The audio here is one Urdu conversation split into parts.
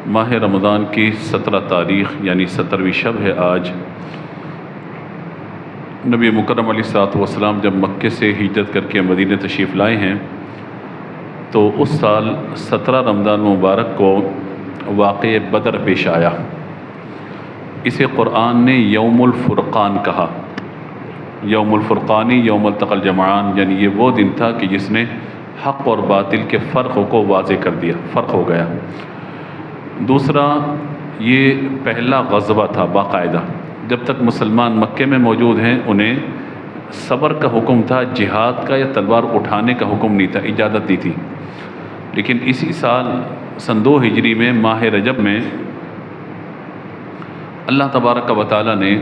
ماہ رمضان کی 17 تاریخ یعنی 17ویں شب ہے آج۔ نبی مکرم علیہ الصلوۃ والسلام جب مکے سے ہجرت کر کے مدینہ تشریف لائے ہیں تو اس سال 17 رمضان مبارک کو واقعہ بدر پیش آیا۔ اسے قرآن نے یوم الفرقان کہا۔ یوم الفرقانی یوم التقى الجمعان، یعنی یہ وہ دن تھا کہ جس نے حق اور باطل کے فرق کو واضح کر دیا، فرق ہو گیا۔ دوسرا، یہ پہلا غزوہ تھا باقاعدہ۔ جب تک مسلمان مکے میں موجود ہیں انہیں صبر کا حکم تھا، جہاد کا یا تلوار اٹھانے کا حکم نہیں تھا، اجازت دی تھی۔ لیکن اسی سال سن 2 ہجری میں ماہ رجب میں اللہ تبارک و تعالی نے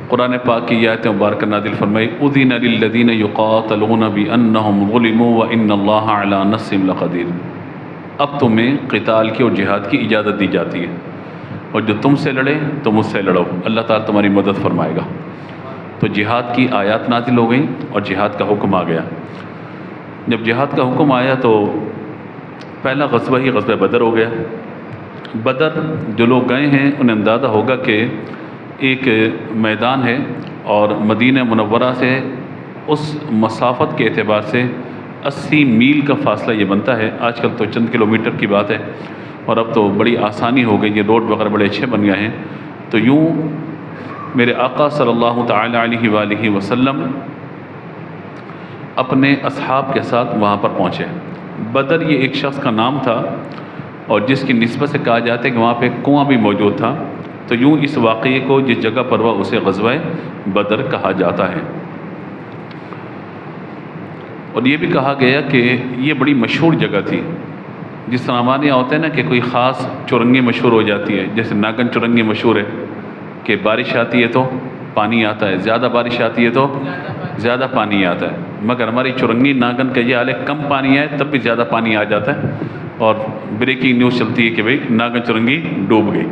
قرآن پاک کی آیت مبارکہ نازل فرمائی، اذن للذین یقاتلون بانہم ظلموا وان اللہ علی نصرہم لقدیر۔ اب تمہیں قتال کی اور جہاد کی اجازت دی جاتی ہے، اور جو تم سے لڑے تو مجھ سے لڑو، اللہ تعالیٰ تمہاری مدد فرمائے گا۔ تو جہاد کی آیات نازل ہو گئیں اور جہاد کا حکم آ گیا۔ جب جہاد کا حکم آیا تو پہلا غزوہ ہی غزوہ بدر ہو گیا۔ بدر جو لوگ گئے ہیں انہیں اندازہ ہوگا کہ ایک میدان ہے اور مدینہ منورہ سے اس مسافت کے اعتبار سے 80 میل کا فاصلہ یہ بنتا ہے۔ آج کل تو چند کلومیٹر کی بات ہے، اور اب تو بڑی آسانی ہو گئی، یہ روڈ وغیرہ بڑے اچھے بن گئے ہیں۔ تو یوں میرے آقا صلی اللہ تعالی علیہ وآلہ وسلم اپنے اصحاب کے ساتھ وہاں پر پہنچے۔ بدر یہ ایک شخص کا نام تھا، اور جس کی نسبت سے کہا جاتا ہے کہ وہاں پہ ایک کنواں بھی موجود تھا۔ تو یوں اس واقعے کو جس جگہ پر ہوا اسے غزوہ بدر کہا جاتا ہے۔ اور یہ بھی کہا گیا کہ یہ بڑی مشہور جگہ تھی، جس طرح ہمارے یہاں ہوتا ہے نا کہ کوئی خاص چرنگی مشہور ہو جاتی ہے، جیسے ناگن چرنگی مشہور ہے کہ بارش آتی ہے تو پانی آتا ہے، زیادہ بارش آتی ہے تو زیادہ پانی آتا ہے۔ مگر ہماری چرنگی ناگن کا یہ حال ہے، کم پانی آئے تب بھی زیادہ پانی آ جاتا ہے، اور بریکنگ نیوز چلتی ہے کہ بھئی ناگن چرنگی ڈوب گئی۔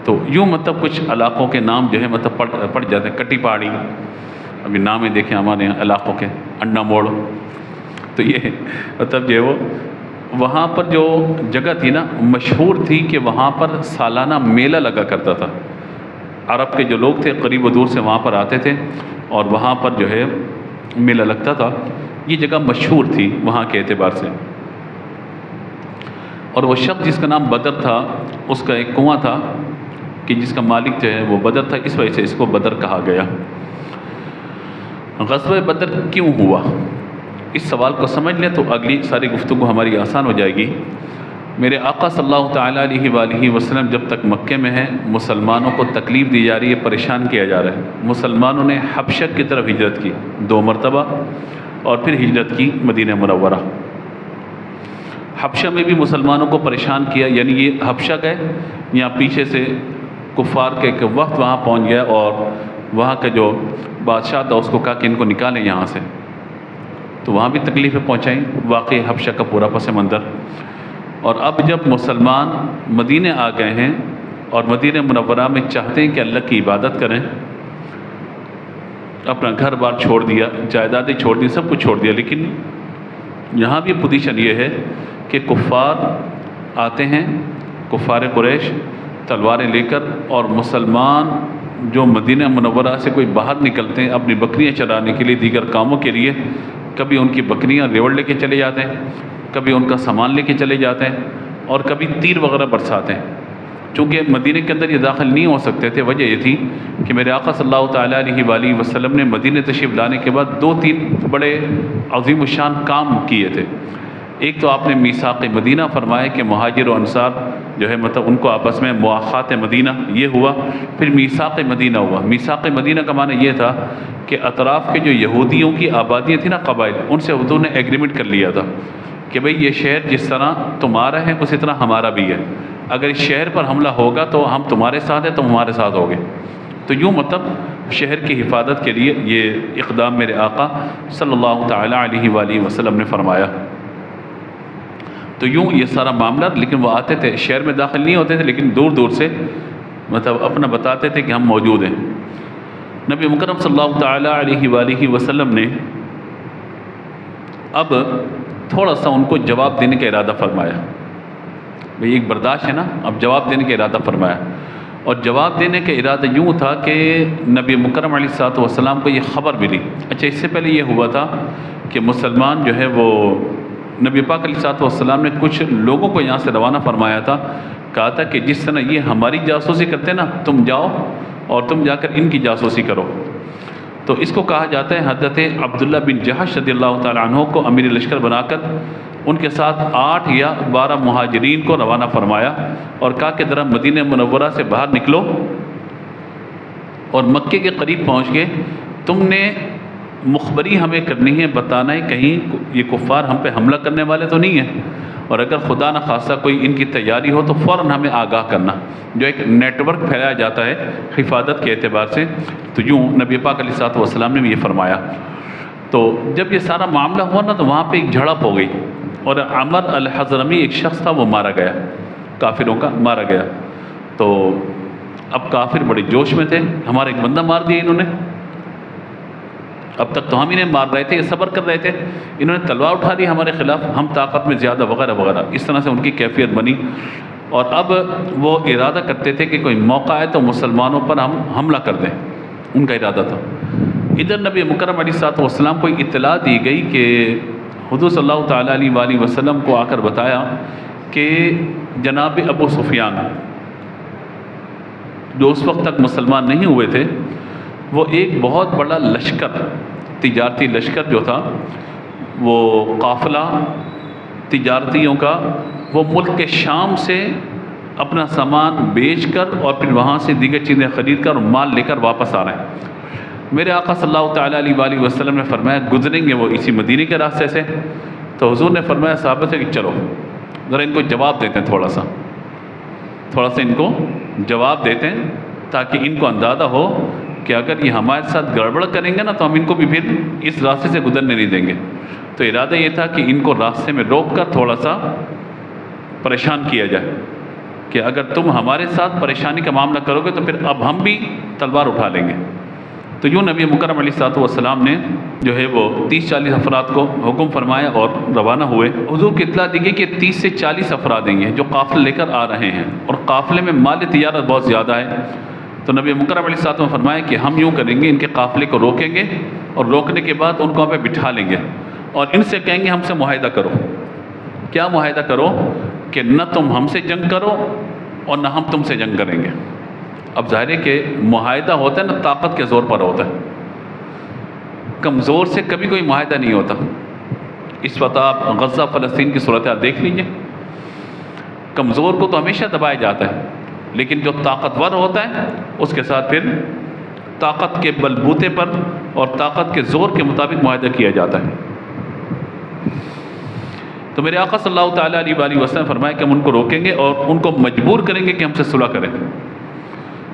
تو یوں مطلب کچھ علاقوں کے نام جو ہے مطلب پڑ جاتے ہیں۔ کٹی پہاڑی، ابھی نام ہی دیکھیں ہمارے یہاں علاقوں کے، انڈا موڑ۔ تو یہ مطلب جو ہے وہ وہاں پر جو جگہ تھی نا مشہور تھی کہ وہاں پر سالانہ میلہ لگا کرتا تھا۔ عرب کے جو لوگ تھے قریب و دور سے وہاں پر آتے تھے اور وہاں پر جو ہے میلہ لگتا تھا۔ یہ جگہ مشہور تھی وہاں کے اعتبار سے۔ اور وہ شخص جس کا نام بدر تھا، اس کا ایک کنواں تھا کہ جس کا مالک جو ہے وہ بدر تھا، اس وجہ سے اس کو بدر کہا گیا۔ غزوہ بدر کیوں ہوا، اس سوال کو سمجھ لیں تو اگلی ساری گفتگو ہماری آسان ہو جائے گی۔ میرے آقا صلی اللہ تعالیٰ علیہ وآلہ وسلم جب تک مکے میں ہیں مسلمانوں کو تکلیف دی جا رہی ہے، پریشان کیا جا رہا ہے۔ مسلمانوں نے حبشہ کی طرف ہجرت کی 2 مرتبہ، اور پھر ہجرت کی مدینہ منورہ۔ حبشہ میں بھی مسلمانوں کو پریشان کیا، یعنی یہ حبشہ گئے، یہاں پیچھے سے کفار کے ایک وقت وہاں پہنچ گیا، اور وہاں کا جو بادشاہ تھا اس کو کہا کہ ان کو نکالیں یہاں سے، تو وہاں بھی تکلیفیں پہنچائیں۔ واقعی حبشہ کا پورا پس منظر۔ اور اب جب مسلمان مدینہ آ گئے ہیں اور مدینہ منورہ میں چاہتے ہیں کہ اللہ کی عبادت کریں، اپنا گھر بار چھوڑ دیا، جائیدادیں چھوڑ دی، سب کچھ چھوڑ دیا، لیکن یہاں بھی پوزیشن یہ ہے کہ کفار آتے ہیں، کفار قریش تلواریں لے کر، اور مسلمان جو مدینہ منورہ سے کوئی باہر نکلتے ہیں اپنی بکریاں چرانے کے لیے، دیگر کاموں کے لیے، کبھی ان کی بکریاں ریوڑ لے کے چلے جاتے ہیں، کبھی ان کا سامان لے کے چلے جاتے ہیں، اور کبھی تیر وغیرہ برساتے ہیں۔ چونکہ مدینہ کے اندر یہ داخل نہیں ہو سکتے تھے، وجہ یہ تھی کہ میرے آقا صلی اللہ تعالیٰ علیہ وآلہ وسلم نے مدینہ تشریف لانے کے بعد 2-3 بڑے عظیم الشان کام کیے تھے۔ ایک تو آپ نے میثاق مدینہ فرمایا کہ مہاجر و انصار جو ہے مطلب ان کو آپس میں مواخات مدینہ، یہ ہوا۔ پھر میثاق مدینہ ہوا۔ میثاق مدینہ کا معنی یہ تھا کہ اطراف کے جو یہودیوں کی آبادیاں تھیں نا، قبائل، ان سے حضور نے ایگریمنٹ کر لیا تھا کہ بھئی یہ شہر جس طرح تمہارا ہے اسی طرح ہمارا بھی ہے، اگر اس شہر پر حملہ ہوگا تو ہم تمہارے ساتھ ہیں، تم ہمارے ساتھ ہوگے۔ تو یوں مطلب شہر کی حفاظت کے لیے یہ اقدام میرے آقا صلی اللہ تعالیٰ علیہ وآلہ وسلم نے فرمایا۔ تو یوں یہ سارا معاملہ، لیکن وہ آتے تھے، شہر میں داخل نہیں ہوتے تھے، لیکن دور دور سے مطلب اپنا بتاتے تھے کہ ہم موجود ہیں۔ نبی مکرم صلی اللہ تعالیٰ علیہ وآلہ وسلم نے اب تھوڑا سا ان کو جواب دینے کا ارادہ فرمایا۔ بھئی ایک برداشت ہے نا، اب جواب دینے کا ارادہ فرمایا، اور جواب دینے کا ارادہ یوں تھا کہ نبی مکرم علیہ الصلوۃ والسلام کو یہ خبر ملی۔ اچھا، اس سے پہلے یہ ہوا تھا کہ مسلمان جو ہے وہ نبی پاک علیہ الصلوۃ والسلام نے کچھ لوگوں کو یہاں سے روانہ فرمایا تھا، کہا تھا کہ جس طرح یہ ہماری جاسوسی کرتے نا، تم جاؤ اور تم جا کر ان کی جاسوسی کرو۔ تو اس کو کہا جاتا ہے حضرت عبداللہ بن جہش رضی اللہ تعالیٰ عنہ کو امیر لشکر بنا کر ان کے ساتھ 8 یا 12 مہاجرین کو روانہ فرمایا اور کہا کہ ذرا مدینہ منورہ سے باہر نکلو اور مکے کے قریب پہنچ گئے، تم نے مخبری ہمیں کرنی ہے، بتانا ہے کہیں یہ کفار ہم پہ حملہ کرنے والے تو نہیں ہیں، اور اگر خدا نہ خواستہ کوئی ان کی تیاری ہو تو فوراً ہمیں آگاہ کرنا۔ جو ایک نیٹ ورک پھیلایا جاتا ہے حفاظت کے اعتبار سے، تو یوں نبی پاک علیہ الصلوۃ والسلام نے بھی یہ فرمایا۔ تو جب یہ سارا معاملہ ہوا نا، تو وہاں پہ ایک جھڑپ ہو گئی، اور عمر الحضرمی ایک شخص تھا، وہ مارا گیا، کافروں کا مارا گیا۔ تو اب کافر بڑے جوش میں تھے، ہمارا ایک بندہ مار دیا انہوں نے، اب تک تو ہم انہیں مار رہے تھے، یہ صبر کر رہے تھے، انہوں نے تلوار اٹھا دی ہمارے خلاف، ہم طاقت میں زیادہ وغیرہ وغیرہ، اس طرح سے ان کی کیفیت بنی، اور اب وہ ارادہ کرتے تھے کہ کوئی موقع آئے تو مسلمانوں پر ہم حملہ کر دیں، ان کا ارادہ تھا۔ ادھر نبی مکرم علیہ الصلوۃ والسلام کو اطلاع دی گئی کہ حضور صلی اللہ تعالیٰ علیہ وآلہ وسلم کو آ کر بتایا کہ جناب ابو سفیان، جو اس وقت تک مسلمان نہیں ہوئے تھے، وہ ایک بہت بڑا لشکر، تجارتی لشکر جو تھا، وہ قافلہ تجارتیوں کا، وہ ملک کے شام سے اپنا سامان بیچ کر اور پھر وہاں سے دیگر چیزیں خرید کر اور مال لے کر واپس آ رہے ہیں۔ میرے آقا صلی اللہ تعالیٰ علیہ وآلہ وسلم نے فرمایا گزریں گے وہ اسی مدینے کے راستے سے، تو حضور نے فرمایا صحابہ سے کہ چلو ذرا ان کو جواب دیتے ہیں، تھوڑا سا ان کو جواب دیتے ہیں، تاکہ ان کو اندازہ ہو کہ اگر یہ ہمارے ساتھ گڑبڑ کریں گے نا تو ہم ان کو بھی پھر اس راستے سے گزرنے نہیں دیں گے۔ تو ارادہ یہ تھا کہ ان کو راستے میں روک کر تھوڑا سا پریشان کیا جائے کہ اگر تم ہمارے ساتھ پریشانی کا معاملہ کرو گے تو پھر اب ہم بھی تلوار اٹھا لیں گے۔ تو یوں نبی مکرم علیہ الصلوۃ والسلام نے جو ہے وہ 30-40 افراد کو حکم فرمایا اور روانہ ہوئے۔ حضور کی اطلاع دی گئی کہ 30 سے 40 افراد ہیں جو قافلے لے کر آ رہے ہیں، اور قافلے میں مال تجارت بہت زیادہ ہے۔ تو نبی مکرم علیہ الصلوۃ والسلام نے فرمایا کہ ہم یوں کریں گے، ان کے قافلے کو روکیں گے، اور روکنے کے بعد ان کو ہم پہ بٹھا لیں گے اور ان سے کہیں گے ہم سے معاہدہ کرو۔ کیا معاہدہ کرو؟ کہ نہ تم ہم سے جنگ کرو اور نہ ہم تم سے جنگ کریں گے۔ اب ظاہر ہے کہ معاہدہ ہوتا ہے نا طاقت کے زور پر ہوتا ہے، کمزور سے کبھی کوئی معاہدہ نہیں ہوتا۔ اس وقت آپ غزہ فلسطین کی صورتحال دیکھ لیجئے، کمزور کو تو ہمیشہ دبایا جاتا ہے، لیکن جو طاقتور ہوتا ہے اس کے ساتھ پھر طاقت کے بلبوتے پر اور طاقت کے زور کے مطابق معاہدہ کیا جاتا ہے۔ تو میرے آقا صلی اللہ تعالیٰ علیہ وآلہ وسلم فرمایا کہ ہم ان کو روکیں گے اور ان کو مجبور کریں گے کہ ہم سے صلح کریں،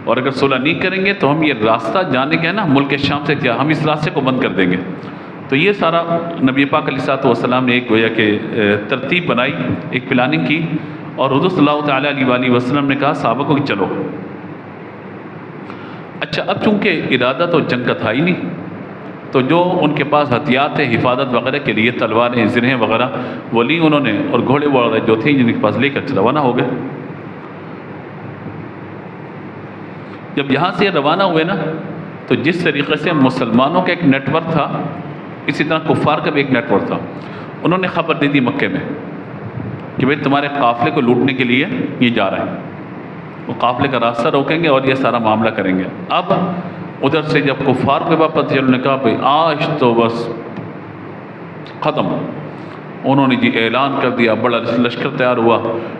اور اگر صلح نہیں کریں گے تو ہم یہ راستہ جانے کے نا ملک شام سے کیا، ہم اس راستے کو بند کر دیں گے۔ تو یہ سارا نبی پاک علیہ الصلوۃ والسلام نے ایک گویا کہ ترتیب بنائی، ایک پلاننگ کی، اور حضور صلی اللہ تعالیٰ علیہ وآلہ وسلم نے کہا صحابہ کو کہ چلو۔ اچھا، اب چونکہ ارادہ تو جنگ کا تھا ہی نہیں، تو جو ان کے پاس ہتھیار تھے حفاظت وغیرہ کے لیے، تلواریں، زرہیں وغیرہ، وہ لی انہوں نے، اور گھوڑے وغیرہ جو تھے جن کے پاس لے کر روانہ ہو گئے۔ جب یہاں سے روانہ ہوئے نا، تو جس طریقے سے مسلمانوں کا ایک نیٹ ورک تھا، اسی طرح کفار کا بھی ایک نیٹ ورک تھا۔ انہوں نے خبر دے دی مکے میں کہ بھئی تمہارے قافلے کو لوٹنے کے لیے یہ جا رہے ہیں، وہ قافلے کا راستہ روکیں گے اور یہ سارا معاملہ کریں گے۔ اب ادھر سے جب کفار کے واپس چلنے نے کہا بھئی آج تو بس ختم، انہوں نے جی اعلان کر دیا، بڑا لشکر تیار ہوا۔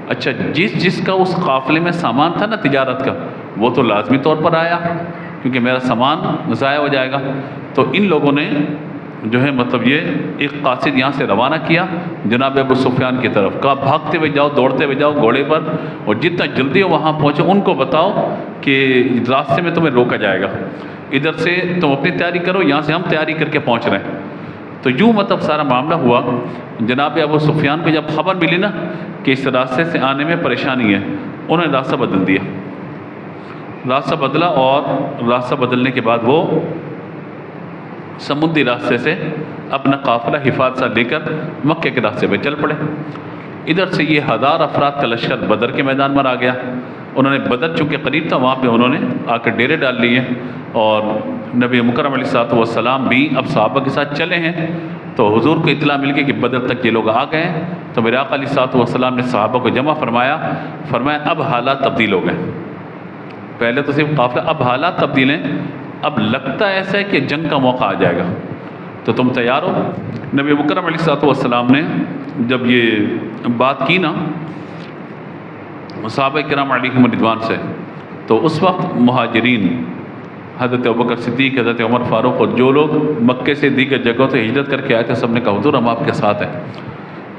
اچھا، جس کا اس قافلے میں سامان تھا نا تجارت کا، وہ تو لازمی طور پر آیا کیونکہ میرا سامان ضائع ہو جائے گا۔ تو ان لوگوں نے جو ہے مطلب یہ ایک قاصد یہاں سے روانہ کیا جناب ابو سفیان کی طرف، کہا بھاگتے ہوئے جاؤ، دوڑتے ہوئے جاؤ گھوڑے پر، اور جتنا جلدی ہو وہاں پہنچو، ان کو بتاؤ کہ راستے میں تمہیں روکا جائے گا، ادھر سے تم اپنی تیاری کرو، یہاں سے ہم تیاری کر کے پہنچ رہے ہیں۔ تو یوں مطلب سارا معاملہ ہوا۔ جناب ابو سفیان کو جب خبر ملی نا کہ اس راستے سے آنے میں پریشانی ہے، انہوں نے راستہ بدل دیا، راستہ بدلا، اور راستہ بدلنے کے بعد وہ سمندری راستے سے اپنا قافلہ حفاظت لے کر مکے کے راستے پہ چل پڑے۔ ادھر سے یہ 1000 افراد کا لشکر بدر کے میدان میں آ گیا. انہوں نے بدر چونکہ قریب تھا وہاں پہ انہوں نے آ کر ڈیرے ڈال لیے اور نبی مکرم علیہ السلام بھی اب صحابہ کے ساتھ چلے ہیں. تو حضور کو اطلاع مل گئی کہ بدر تک یہ لوگ آ گئے ہیں. تو میرے آقا علیہ السلام نے صحابہ کو جمع فرمایا اب حالات تبدیل ہو گئے. پہلے تو صرف قافلہ، اب حالات تبدیل ہیں، اب لگتا ایسا ہے کہ جنگ کا موقع آ جائے گا، تو تم تیار ہو. نبی مکرم علیہ السلام نے جب یہ بات کی نا صحابہ کرام علیہم رضوان سے، تو اس وقت مہاجرین حضرت ابوبکر صدیق، حضرت عمر فاروق اور جو لوگ مکے سے دیگر جگہوں سے ہجرت کر کے آئے تھے سب نے کہا حضور ہم آپ کے ساتھ ہیں.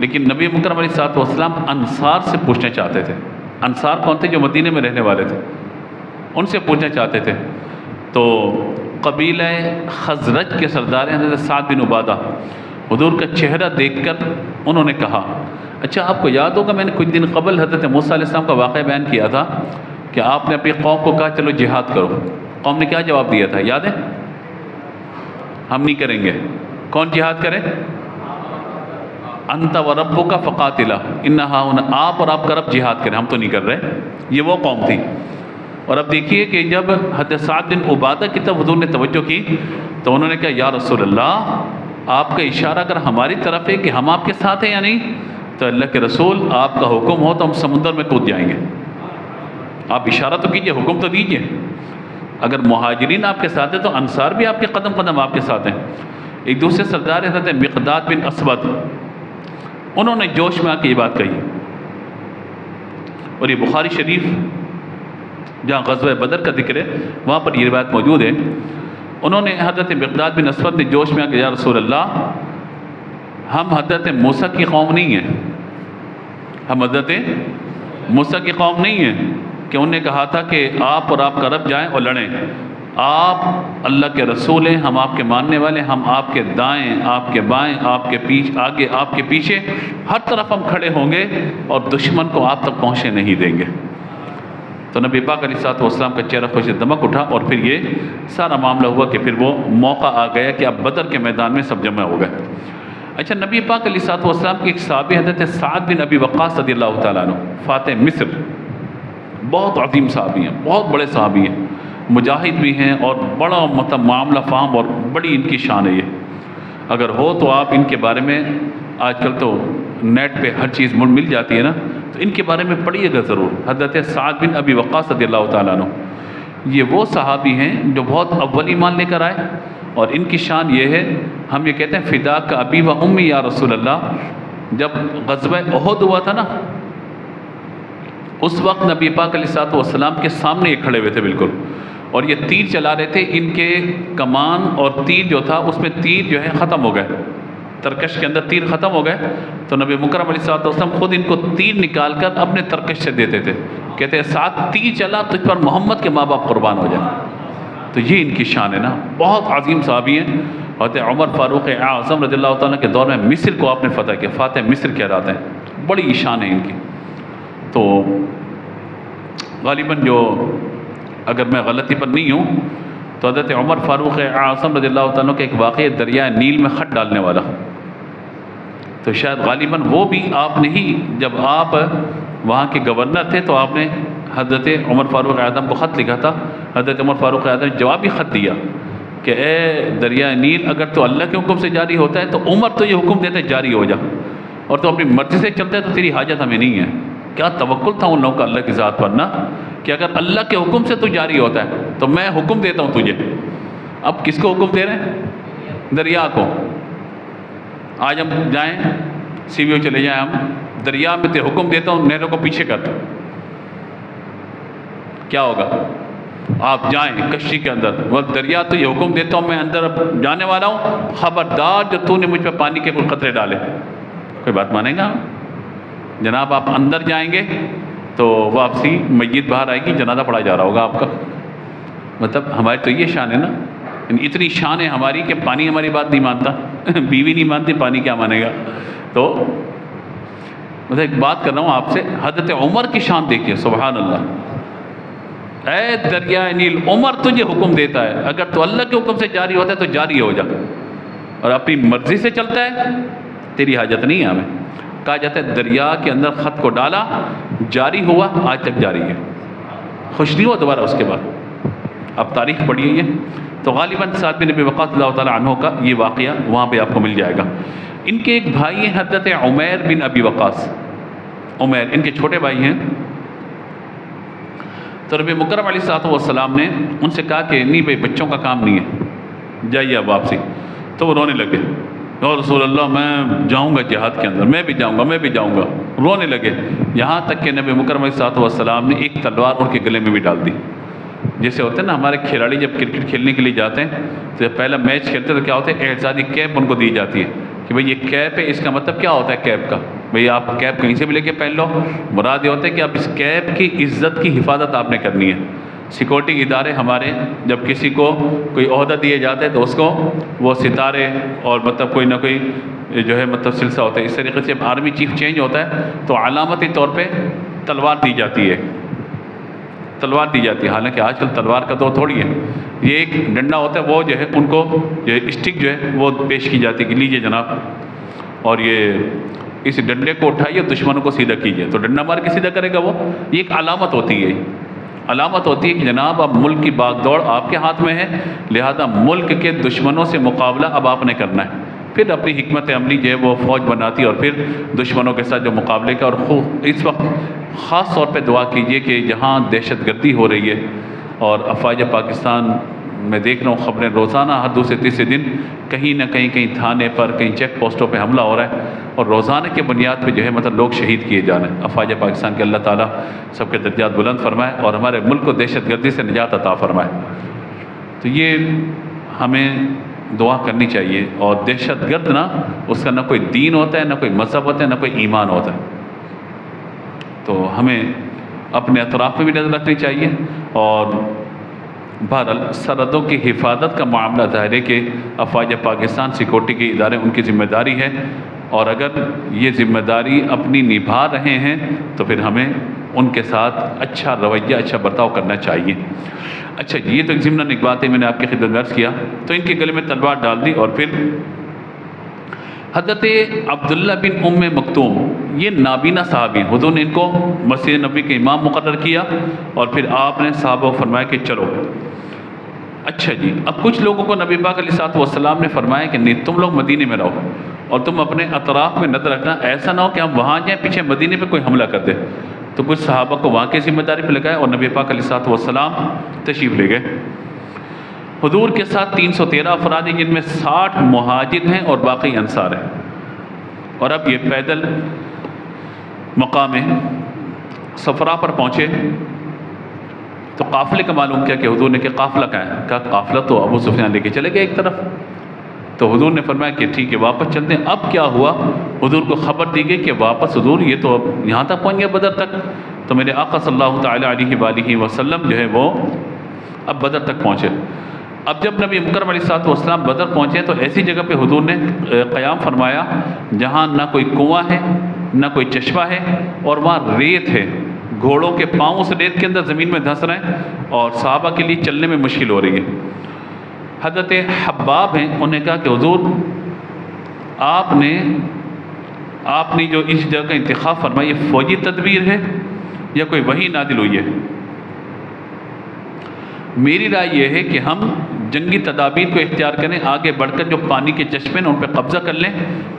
لیکن نبی مکرم علیہ السلام انصار سے پوچھنا چاہتے تھے. انصار کون تھے؟ جو مدینے میں رہنے والے تھے، ان سے پوچھنا چاہتے تھے. تو قبیلہ خزرج کے سردار حضرت سعد بن عبادہ حضور کا چہرہ دیکھ کر انہوں نے کہا اچھا آپ کو یاد ہوگا میں نے کچھ دن قبل حضرت موسیٰ علیہ السلام کا واقعہ بیان کیا تھا کہ آپ نے اپنی قوم کو کہا چلو جہاد کرو. قوم نے کیا جواب دیا تھا یاد ہے؟ ہم نہیں کریں گے. کون جہاد کرے؟ انت و ربک فقاتلا انہا ہنا، آپ اور آپ کا رب جہاد کریں، ہم تو نہیں کر رہے. یہ وہ قوم تھی. اور اب دیکھیے کہ جب حضرت سعد بن عبادہ کی طرف حضور نے توجہ کی تو انہوں نے کہا یا رسول اللہ آپ کا اشارہ اگر ہماری طرف ہے کہ ہم آپ کے ساتھ ہیں یا نہیں، تو اللہ کے رسول آپ کا حکم ہو تو ہم سمندر میں کود جائیں گے. آپ اشارہ تو کیجئے، حکم تو دیجئے. اگر مہاجرین آپ کے ساتھ ہیں تو انصار بھی آپ کے قدم قدم آپ کے ساتھ ہیں. ایک دوسرے سردار حضرت مقداد بن اسود، انہوں نے جوش میں آ کے یہ بات کہی. اور یہ بخاری شریف جہاں غزوہ بدر کا ذکر ہے وہاں پر یہ روایت موجود ہے. انہوں نے حضرت مقداد بن اسود نے جوش میں آ کے یا رسول اللہ ہم حضرت موسیٰ کی قوم نہیں ہیں، ہم حضرت موسیٰ کی قوم نہیں ہیں کہ انہوں نے کہا تھا کہ آپ اور آپ کا رب جائیں اور لڑیں. آپ اللہ کے رسول ہیں، ہم آپ کے ماننے والے، ہم آپ کے دائیں، آپ کے بائیں، آپ کے پیچھے، آگے، آپ کے پیچھے، ہر طرف ہم کھڑے ہوں گے اور دشمن کو آپ تک پہنچنے نہیں دیں گے. تو نبی پاک علیہ السلام کا چہرہ خوش دمک اٹھا اور پھر یہ سارا معاملہ ہوا کہ پھر وہ موقع آ گیا کہ اب بدر کے میدان میں سب جمع ہو گئے. اچھا نبی پاک علیہ السلام کی ایک صحابی حضرت سعد بن ابی وقاص رضی اللہ تعالیٰ عنہ فاتح مصر، بہت عظیم صحابی ہیں، بہت بڑے صحابی ہیں، مجاہد بھی ہیں اور بڑا معاملہ فہم اور بڑی ان کی شان ہے. یہ اگر ہو تو آپ ان کے بارے میں آج کل تو نیٹ پہ ہر چیز مل جاتی ہے نا، تو ان کے بارے میں پڑھیے گا ضرور. حضرت سعد بن ابی وقاص رضی اللہ تعالیٰ عنہ یہ وہ صحابی ہیں جو بہت اول ایمان لے کر آئے اور ان کی شان یہ ہے، ہم یہ کہتے ہیں فدا کا ابی و امی یا رسول اللہ. جب غزوہ احد ہوا تھا نا اس وقت نبی پاک علیہ السلام کے سامنے یہ کھڑے ہوئے تھے بالکل، اور یہ تیر چلا رہے تھے. ان کے کمان اور تیر جو تھا اس میں تیر جو ہے ختم ہو گئے، ترکش کے اندر تیر ختم ہو گئے. تو نبی مکرم علیہ السلام خود ان کو تیر نکال کر اپنے ترکش سے دیتے تھے، کہتے ہیں ساتھ تیر چلا تجھ پر محمد کے ماں باپ قربان ہو جائے. تو یہ ان کی شان ہے نا، بہت عظیم صحابی ہیں. حضرت عمر فاروق اعظم رضی اللہ تعالیٰ کے دور میں مصر کو آپ نے فتح کیا، فاتح مصر کہلاتے ہیں، بڑی شان ہے ان کی. تو غالباً جو اگر میں غلطی پر نہیں ہوں تو حضرت عمر فاروق اعظم رضی اللہ تعالیٰ کے ایک واقعہ دریائے نیل میں خط ڈالنے والا، تو شاید غالباً وہ بھی آپ نے ہی، جب آپ وہاں کے گورنر تھے تو آپ نے حضرت عمر فاروق اعظم کو خط لکھا تھا. حضرت عمر فاروق اعظم نے جوابی خط دیا کہ اے دریائے نیل اگر تو اللہ کے حکم سے جاری ہوتا ہے تو عمر تو یہ حکم دیتے جاری ہو جا، اور تو اپنی مرضی سے چلتا ہے تو تیری حاجت ہمیں نہیں ہے. کیا توکل تھا ان لوگوں کا اللہ کی ذات پر نا، کہ اگر اللہ کے حکم سے تو جاری ہوتا ہے تو میں حکم دیتا ہوں تجھے. اب کس کو حکم دے رہے ہیں؟ دریا کو. آج ہم جائیں سی وی او چلے جائیں، ہم دریا میں تے حکم دیتا ہوں نہروں کو پیچھے کر، کیا ہوگا؟ آپ جائیں کشتی کے اندر، وہ دریا تو یہ حکم دیتا ہوں میں اندر اب جانے والا ہوں، خبردار جو تو نے مجھ پہ پانی کے کوئی قطرے ڈالے. کوئی بات مانیں گا؟ جناب آپ اندر جائیں گے تو واپسی میت باہر آئے گی، جنازہ پڑھا جا رہا ہوگا آپ کا. مطلب ہماری تو یہ شان ہے نا، اتنی شان ہے ہماری کہ پانی ہماری بات نہیں مانتا، بیوی نہیں مانتی، پانی کیا مانے گا. تو مطلب ایک بات کر رہا ہوں آپ سے، حضرت عمر کی شان دیکھیے، سبحان اللہ. اے دریائے نیل عمر تجھے حکم دیتا ہے، اگر تو اللہ کے حکم سے جاری ہوتا ہے تو جاری ہو جا، اور اپنی مرضی سے چلتا ہے تیری حاجت نہیں ہے ہمیں. کہا جاتا ہے دریا کے اندر خط کو ڈالا، جاری ہوا، آج تک جاری ہے، خوش نہیں ہوا دوبارہ اس کے بعد. اب تاریخ پڑھیے یہ تو غالباً سعد بن ابی وقاص اللہ تعالیٰ عنہ کا یہ واقعہ وہاں پہ آپ کو مل جائے گا. ان کے ایک بھائی ہیں حضرت عمیر بن ابی وقاص، عمیر ان کے چھوٹے بھائی ہیں. تو نبی مکرم علیہ الصلوۃ والسلام نے ان سے کہا کہ نہیں بھائی بچوں کا کام نہیں ہے، جائیے اب واپسی. تو وہ رونے لگے، یا رسول اللہ میں جاؤں گا جہاد کے اندر، میں بھی جاؤں گا، میں بھی جاؤں گا. رونے لگے، یہاں تک کہ نبی مکرم علیہ الصلوۃ والسلام نے ایک تلوار ان کے گلے میں بھی ڈال دی. جیسے ہوتے ہیں نا ہمارے کھلاڑی جب کرکٹ کھیلنے کے لیے جاتے ہیں تو پہلا میچ کھیلتے تو کیا ہوتا ہے، اعزازی کیپ ان کو دی جاتی ہے کہ بھئی یہ کیپ ہے. اس کا مطلب کیا ہوتا ہے کیپ کا؟ بھئی آپ کیپ کہیں سے بھی لے کے پہن لو، مراد یہ ہوتا ہے کہ آپ اس کیپ کی عزت کی حفاظت آپ نے کرنی ہے. سیکورٹی ادارے ہمارے جب کسی کو کوئی عہدہ دیے جاتے ہیں تو اس کو وہ ستارے اور مطلب کوئی نہ کوئی جو ہے مطلب سلسلہ ہوتا ہے. اس طریقے سے جب آرمی چیف چینج ہوتا ہے تو علامتی طور پہ تلوار دی جاتی ہے، تلوار دی جاتی ہے. حالانکہ آج کل تلوار کا دور تھوڑی ہے، یہ ایک ڈنڈا ہوتا ہے، وہ جو ہے ان کو جو ہے اسٹک جو ہے وہ پیش کی جاتی ہے کہ لیجئے جناب، اور یہ اس ڈنڈے کو اٹھائیے دشمنوں کو سیدھا کیجئے. تو ڈنڈا مار کے سیدھا کرے گا وہ، یہ ایک علامت ہوتی ہے، علامت ہوتی ہے کہ جناب اب ملک کی باغ دوڑ آپ کے ہاتھ میں ہے، لہذا ملک کے دشمنوں سے مقابلہ اب آپ نے کرنا ہے. پھر اپنی حکمت عملی جو ہے وہ فوج بناتی ہے اور پھر دشمنوں کے ساتھ جو مقابلے کا. اور اس وقت خاص طور پہ دعا کیجئے کہ جہاں دہشت گردی ہو رہی ہے اور افواج پاکستان میں دیکھ رہا ہوں خبریں روزانہ ہر دوسرے تیسرے دن کہیں نہ کہیں تھانے پر، کہیں چیک پوسٹوں پہ حملہ ہو رہا ہے اور روزانہ کے بنیاد پہ جو ہے مطلب لوگ شہید کیے جا رہے ہیں. افواج پاکستان کے اللہ تعالیٰ سب کے درجات بلند فرمائے اور ہمارے ملک کو دہشت گردی سے نجات عطا فرمائے. تو یہ ہمیں دعا کرنی چاہیے. اور دہشت گرد نا اس کا نہ کوئی دین ہوتا ہے، نہ کوئی مذہب ہوتا ہے، نہ کوئی ایمان ہوتا ہے. تو ہمیں اپنے اطراف میں بھی نظر رکھنی چاہیے. اور بہرحال سرحدوں کی حفاظت کا معاملہ ظاہر ہے کہ افواج پاکستان سیکورٹی کے ادارے ان کی ذمہ داری ہے، اور اگر یہ ذمہ داری اپنی نبھا رہے ہیں تو پھر ہمیں ان کے ساتھ اچھا رویہ، اچھا برتاؤ کرنا چاہیے. اچھا جی، یہ تو ایک ضمن ایک بات ہے، میں نے آپ کی خدمت میں عرض کیا. تو ان کے گلے میں تلوار ڈال دی. اور پھر حضرت عبداللہ بن ام مکتوم، یہ نابینا صحابی ہیں، حضور نے ان کو مسجد نبوی کے امام مقرر کیا اور پھر آپ نے صحابہ کو فرمایا کہ چلو. اچھا جی، اب کچھ لوگوں کو نبی پاک علیہ الصلوۃ والسلام نے فرمایا کہ نہیں، تم لوگ مدینے میں رہو اور تم اپنے اطراف میں نظر رکھنا، ایسا نہ ہو کہ ہم وہاں جائیں پیچھے مدینے پہ کوئی حملہ کر دے. تو کچھ صحابہ کو وہاں کی ذمہ داری پہ لگایا اور نبی پاک علیہ الصلوۃ والسلام تشریف لے گئے. حضور کے ساتھ 313 افراد ہیں، جن میں 60 مہاجر ہیں اور باقی انصار ہیں. اور اب یہ پیدل مقام صفرا پر پہنچے تو قافلے کا معلوم کیا کہ حضور نے کہ قافلہ کہاں ہے؟ کہا قافلہ تو ابو سفیان لے کے چلے گئے ایک طرف. تو حضور نے فرمایا کہ ٹھیک ہے واپس چلتے ہیں. اب کیا ہوا، حضور کو خبر دی گئی کہ واپس حضور یہ تو اب یہاں تک پہنچ گیا بدر تک. تو میرے آقا صلی اللہ تعالیٰ علیہ وآلہ وسلم جو ہے وہ اب بدر تک پہنچے. اب جب نبی مکرم علیہ الصلوۃ والسلام بدر پہنچے تو ایسی جگہ پہ حضور نے قیام فرمایا جہاں نہ کوئی کنواں ہے، نہ کوئی چشمہ ہے، اور وہاں ریت ہے. گھوڑوں کے پاؤں اس ریت کے اندر زمین میں دھنس رہے ہیں اور صحابہ کے لیے چلنے میں مشکل ہو رہی ہے. حضرت حباب ہیں، انہوں نے کہا کہ حضور آپ نے جو اس جگہ کا انتخاب فرمایا، یہ فوجی تدبیر ہے یا کوئی وحی نازل ہوئی ہے؟ میری رائے یہ ہے کہ ہم جنگی تدابیر کو اختیار کریں، آگے بڑھ کر جو پانی کے چشمے ہیں ان پہ قبضہ کر لیں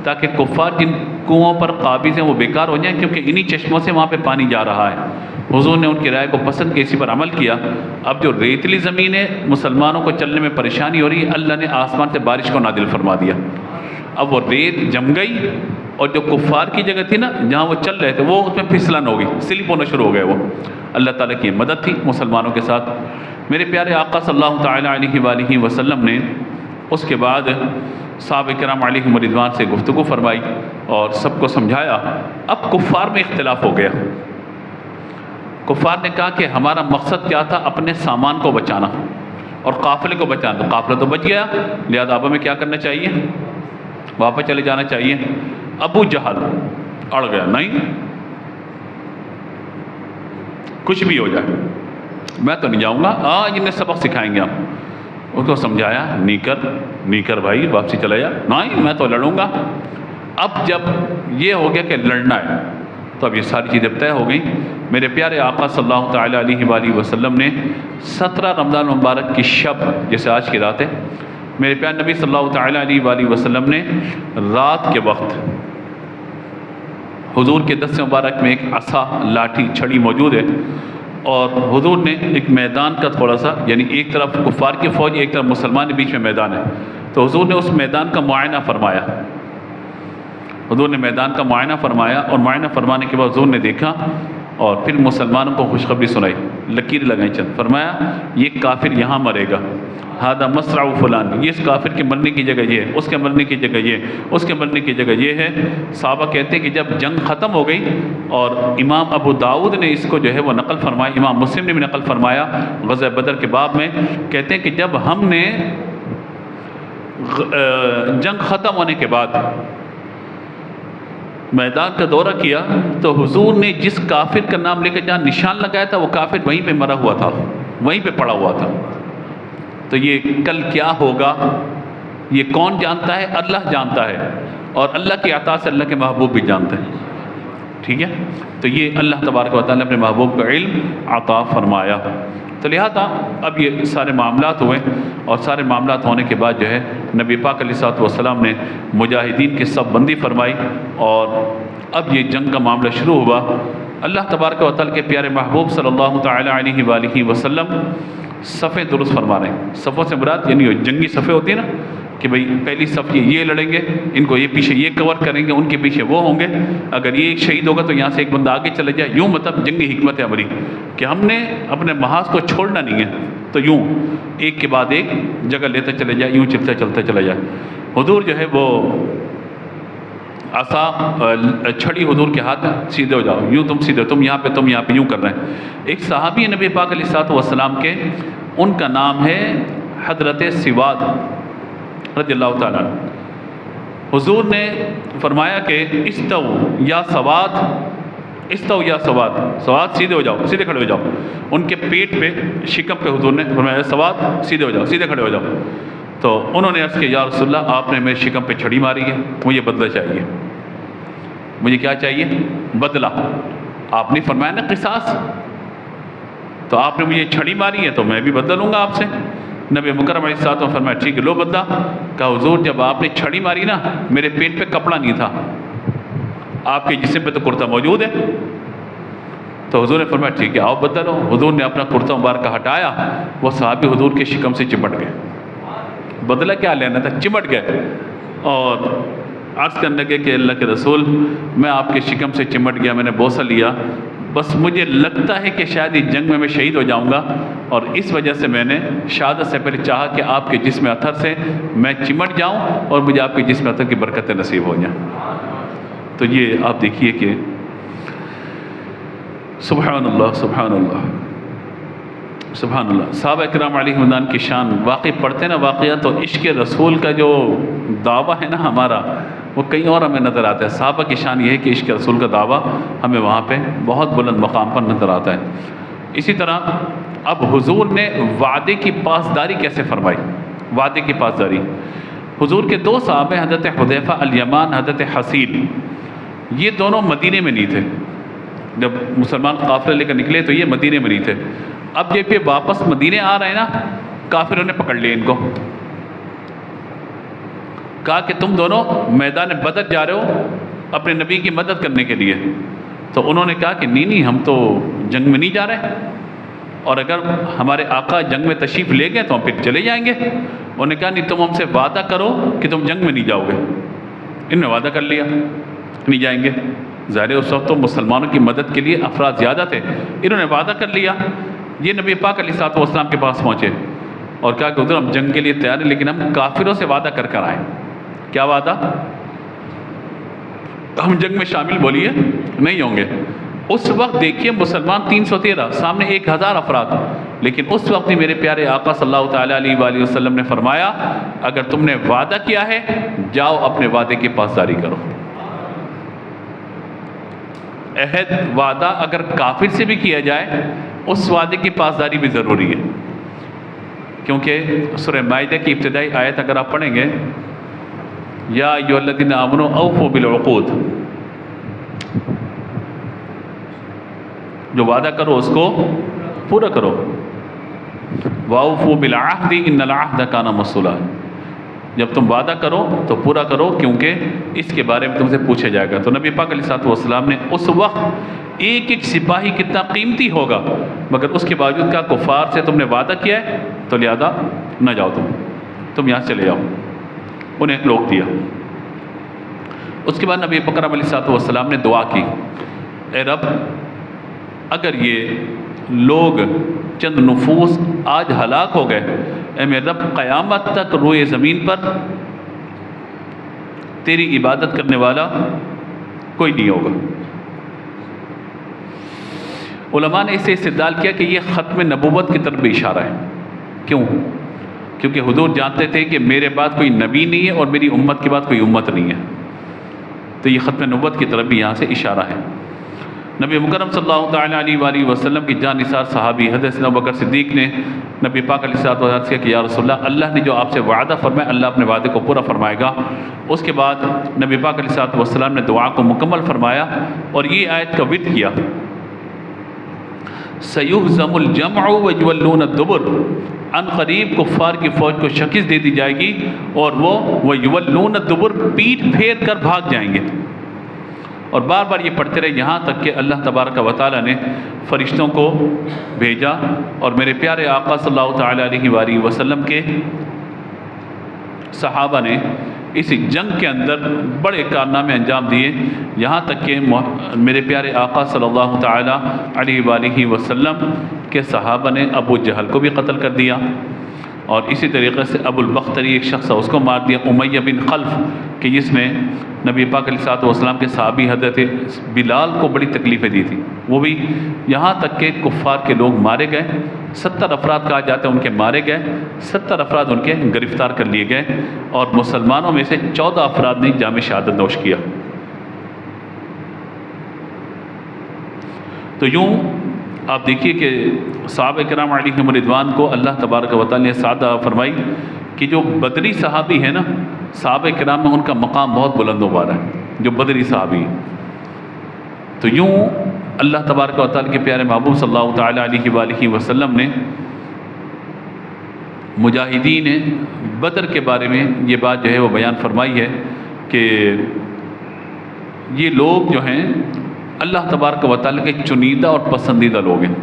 تاکہ کفار جن کنوؤں پر قابض ہیں وہ بیکار ہو جائیں، کیونکہ انہی چشموں سے وہاں پہ پانی جا رہا ہے. حضور نے ان کی رائے کو پسند کیا، اسی پر عمل کیا. اب جو ریتلی زمین ہے مسلمانوں کو چلنے میں پریشانی ہو رہی ہے، اللہ نے آسمان سے بارش کو نازل فرما دیا. اب وہ ریت جم گئی اور جو کفار کی جگہ تھی نا جہاں وہ چل رہے تھے وہ اس میں پھسلن ہو گئی، سلپ ہونا شروع ہو گئے. وہ اللہ تعالیٰ کی مدد تھی مسلمانوں کے ساتھ. میرے پیارے آقا صلی اللہ تعالیٰ علیہ وآلہ وسلم نے اس کے بعد صحابہ کرام علیہم رضوان سے گفتگو فرمائی اور سب کو سمجھایا. اب کفار میں اختلاف ہو گیا. کفار نے کہا کہ ہمارا مقصد کیا تھا، اپنے سامان کو بچانا اور قافلے کو بچانا. تو قافلہ تو بچ گیا، لہذا اب ہمیں کیا کرنا چاہیے، واپس چلے جانا چاہیے. ابو جہل اڑ گیا، نہیں کچھ بھی ہو جائے میں تو نہیں جاؤں گا، آج انہیں سبق سکھائیں گے ہم. اس کو سمجھایا، نہیں کر بھائی واپسی چلا جا. نہیں میں تو لڑوں گا. اب جب یہ ہو گیا کہ لڑنا ہے تو اب یہ ساری چیزیں طے ہو گئیں. میرے پیارے آقا صلی اللہ تعالیٰ علیہ وآلہ وسلم نے 17 رمضان مبارک کی شب، جیسے آج کی رات ہے، میرے پیارے نبی صلی اللہ تعالیٰ علیہ وآلہ وسلم نے رات کے وقت حضور کے دست مبارک میں ایک عصا، لاٹھی، چھڑی موجود ہے، اور حضور نے ایک میدان کا تھوڑا سا، یعنی ایک طرف کفار کی فوج، ایک طرف مسلمان کے بیچ میں میدان ہے، تو حضور نے اس میدان کا معائنہ فرمایا. حضور نے میدان کا معائنہ فرمایا، اور معائنہ فرمانے کے بعد حضور نے دیکھا اور پھر مسلمانوں کو خوشخبری سنائی، لکیر لگائیں چند، فرمایا یہ کافر یہاں مرے گا، ہادہ مصرع فلان، یہ اس کافر کے مرنے کی جگہ یہ ہے، اس کے مرنے کی جگہ یہ، اس کے مرنے کی جگہ یہ ہے. صحابہ کہتے ہیں کہ جب جنگ ختم ہو گئی، اور امام ابو داؤد نے اس کو جو ہے وہ نقل فرمایا، امام مسلم نے بھی نقل فرمایا غزوہ بدر کے باب میں، کہتے ہیں کہ جب ہم نے جنگ ختم ہونے کے بعد میدان کا دورہ کیا تو حضور نے جس کافر کا نام لے کے جہاں نشان لگایا تھا وہ کافر وہیں پہ مرا ہوا تھا، وہیں پہ پڑا ہوا تھا. تو یہ کل کیا ہوگا یہ کون جانتا ہے؟ اللہ جانتا ہے، اور اللہ کی عطا سے اللہ کے محبوب بھی جانتے ہیں. ٹھیک ہے، تو یہ اللہ تبارک و تعالیٰ نے اپنے محبوب کا علم عطا فرمایا. تو لہٰذا اب یہ سارے معاملات ہوئے، اور سارے معاملات ہونے کے بعد جو ہے نبی پاک علیہ الصلوۃ والسلام نے مجاہدین کی صف بندی فرمائی، اور اب یہ جنگ کا معاملہ شروع ہوا. اللہ تبارک و تعالیٰ کے پیارے محبوب صلی اللہ تعالیٰ علیہ وآلہ وسلم صفیں درست فرما رہے ہیں. صفوں سے مراد یعنی جنگی صفیں ہوتی ہیں نا، کہ بھئی پہلی صف یہ لڑیں گے، ان کو یہ پیچھے یہ کور کریں گے، ان کے پیچھے وہ ہوں گے، اگر یہ ایک شہید ہوگا تو یہاں سے ایک بندہ آگے چلے جائے. یوں مطلب جنگی حکمت ہے ہماری کہ ہم نے اپنے محاذ کو چھوڑنا نہیں ہے، تو یوں ایک کے بعد ایک جگہ لیتے چلے جائے، یوں چلتے چلتے چلے جائے. حضور جو ہے وہ عصا، چھڑی حضور کے ہاتھ، سیدھے ہو جاؤ، یوں تم سیدھے، تم یہاں پہ یوں کر رہے ہیں. ایک صحابی نبی پاک علیہ الصلوۃ والسلام کے، ان کا نام ہے حضرت سواد رضی اللہ تعالیٰ عنہ. حضور نے فرمایا کہ استو یا سواد، استو یا سواد، سواد سیدھے ہو جاؤ، سیدھے کھڑے ہو جاؤ. ان کے پیٹ پہ، شکم پہ حضور نے فرمایا سواد سیدھے ہو جاؤ، سیدھے کھڑے ہو جاؤ. تو انہوں نے عرض کیا یا رسول اللہ آپ نے میرے شکم پہ چھڑی ماری ہے، مجھے بدلہ چاہیے. مجھے کیا چاہیے؟ بدلہ. آپ نے فرمایا نا قصاص، تو آپ نے مجھے چھڑی ماری ہے تو میں بھی بدلہ لوں گا آپ سے. نبی مکرم علیہ الصلوۃ والسلام فرمایا ٹھیک ہے لو بدلہ. کہا حضور جب آپ نے چھڑی ماری نا میرے پیٹ پہ کپڑا نہیں تھا، آپ کے جسم پہ تو کرتا موجود ہے. تو حضور نے فرمایا ٹھیک ہے آؤ بدلہ لو. حضور نے اپنا کرتا مبارک ہٹایا، وہ صحابی حضور کے شکم سے چمٹ گئے. بدلہ کیا لینا تھا، چمٹ گئے، اور عرض کرنے لگے کہ اللہ کے رسول میں آپ کے شکم سے چمٹ گیا، میں نے بوسہ لیا، بس مجھے لگتا ہے کہ شاید اس جنگ میں شہید ہو جاؤں گا، اور اس وجہ سے میں نے شہادت سے پہلے چاہا کہ آپ کے جسم اطہر سے میں چمٹ جاؤں اور مجھے آپ کے جسم اطہر کی برکتیں نصیب ہو جائیں. تو یہ آپ دیکھیے کہ سبحان اللہ سبحان اللہ سبحان اللہ. صحابہ اکرام علیہ رضوان کی شان واقعی پڑھتے ہیں نا واقعہ، تو عشق رسول کا جو دعویٰ ہے نا ہمارا، وہ کہیں اور ہمیں نظر آتا ہے. صحابہ کی شان یہ ہے کہ عشق رسول کا دعویٰ ہمیں وہاں پہ بہت بلند مقام پر نظر آتا ہے. اسی طرح اب حضور نے وعدے کی پاسداری کیسے فرمائی؟ وعدے کی پاسداری، حضور کے دو صحابہ حضرت حذیفہ الیمان، حضرت حسیل، یہ دونوں مدینے میں نہیں تھے. جب مسلمان قافلہ لے کر نکلے تو یہ مدینے میں نہیں تھے. اب جب یہ واپس مدینے آ رہے ہیں نا، کافروں نے پکڑ لیا ان کو، کہا کہ تم دونوں میدان بدر جا رہے ہو اپنے نبی کی مدد کرنے کے لیے. تو انہوں نے کہا کہ نہیں ہم تو جنگ میں نہیں جا رہے، اور اگر ہمارے آقا جنگ میں تشریف لے گئے تو ہم پھر چلے جائیں گے. انہوں نے کہا نہیں تم ہم سے وعدہ کرو کہ تم جنگ میں نہیں جاؤ گے. انہوں نے وعدہ کر لیا نہیں جائیں گے. ظاہر اس وقت تو مسلمانوں کی مدد کے لیے افراد زیادہ تھے، انہوں نے وعدہ کر لیا. یہ نبی پاک علیہ الصلوۃ والسلام کے پاس پہنچے اور کہا کہ حضور ہم جنگ کے لیے تیار ہیں لیکن ہم کافروں سے وعدہ کر کر آئیں. کیا وعدہ؟ ہم جنگ میں شامل بولیے نہیں ہوں گے. اس وقت دیکھیے مسلمان 313، سامنے 1000 افراد، لیکن اس وقت ہی میرے پیارے آقا صلی اللہ تعالیٰ علیہ وآلہ وسلم نے فرمایا اگر تم نے وعدہ کیا ہے جاؤ اپنے وعدے کی پاسداری کرو. عہد وعدہ اگر کافر سے بھی کیا جائے اس وعدے کی پاسداری بھی ضروری ہے، کیونکہ سورہ مائدہ کی ابتدائی آیت اگر آپ پڑھیں گے یا ایھا الذین آمنوا اوفوا بالعقود، جو وعدہ کرو اس کو پورا کرو، واوفوا بالعہد ان العہد کان مسئولا، جب تم وعدہ کرو تو پورا کرو کیونکہ اس کے بارے میں تم سے پوچھا جائے گا۔ تو نبی پاک علیہ الصلوۃ والسلام نے اس وقت ایک ایک سپاہی کتنا قیمتی ہوگا، مگر اس کے باوجود کہا کفار سے تم نے وعدہ کیا ہے تو لہذا نہ جاؤ، تم یہاں چلے جاؤ، انہیں روک دیا۔ اس کے بعد نبی اکرم علیہ الصلوۃ والسلام نے دعا کی، اے رب اگر یہ لوگ چند نفوس آج ہلاک ہو گئے، اے میرے رب قیامت تک روئے زمین پر تیری عبادت کرنے والا کوئی نہیں ہوگا۔ علماء نے اسے استدلال کیا کہ یہ ختم نبوت کی طرف بھی اشارہ ہے۔ کیوں؟ کیونکہ حضور جانتے تھے کہ میرے بعد کوئی نبی نہیں ہے اور میری امت کے بعد کوئی امت نہیں ہے، تو یہ ختم نبوت کی طرف بھی یہاں سے اشارہ ہے۔ نبی مکرم صلی اللہ تعالیٰ علیہ وآلہ وسلم کی جان نثار صحابی حضرت ابوبکر صدیق نے نبی پاک علیہ الصلوۃ والسلام سے کہا کہ یا رسول اللہ نے جو آپ سے وعدہ فرمایا اللہ اپنے وعدے کو پورا فرمائے گا۔ اس کے بعد نبی پاک علیہ الصلوۃ والسلام نے دعا کو مکمل فرمایا اور یہ آیت کا وِرد کیا، سَيُهْزَمُ الْجَمْعُ وَيُوَلُّونَ الدُّبُرَ، ان قریب کفار کی فوج کو شکست دے دی جائے گی اور وہ وَيُوَلُّونَ الدُّبُرَ پیٹھ پھیر کر بھاگ جائیں گے۔ اور بار بار یہ پڑھتے رہے یہاں تک کہ اللہ تبارک و تعالیٰ نے فرشتوں کو بھیجا اور میرے پیارے آقا صلی اللہ تعالیٰ علیہ وآلہ وسلم کے صحابہ نے اس جنگ کے اندر بڑے کارنامے انجام دیے، یہاں تک کہ میرے پیارے آقا صلی اللہ تعالیٰ علیہ وآلہ وسلم کے صحابہ نے ابو جہل کو بھی قتل کر دیا، اور اسی طریقے سے ابو البختری ایک شخص اس کو مار دیا، امیہ بن خلف کہ جس نے نبی پاک علیہ الصلوۃ والسلام کے صحابی حضرت بلال کو بڑی تکلیفیں دی تھی، وہ بھی یہاں تک کہ کفار کے لوگ مارے گئے، 70 افراد کہا جاتا ہے ان کے مارے گئے، 70 افراد ان کے گرفتار کر لیے گئے، اور مسلمانوں میں سے 14 افراد نے جام شہادت نوش کیا۔ تو یوں آپ دیکھیے کہ صحابہ کرام علیہم رضوان کو اللہ تبارک و تعالیٰ نے سعادت فرمائی کہ جو بدری صحابی ہے نا، صحابہ کرام میں ان کا مقام بہت بلند و بالا ہے، جو بدری صحابی ہیں۔ تو یوں اللہ تبارک و تعالیٰ کے پیارے محبوب صلی اللہ تعالیٰ علیہ وآلہ وسلم نے مجاہدین بدر کے بارے میں یہ بات جو ہے وہ بیان فرمائی ہے کہ یہ لوگ جو ہیں اللہ تبارک و تعالیٰ کے چنیدہ اور پسندیدہ لوگ ہیں۔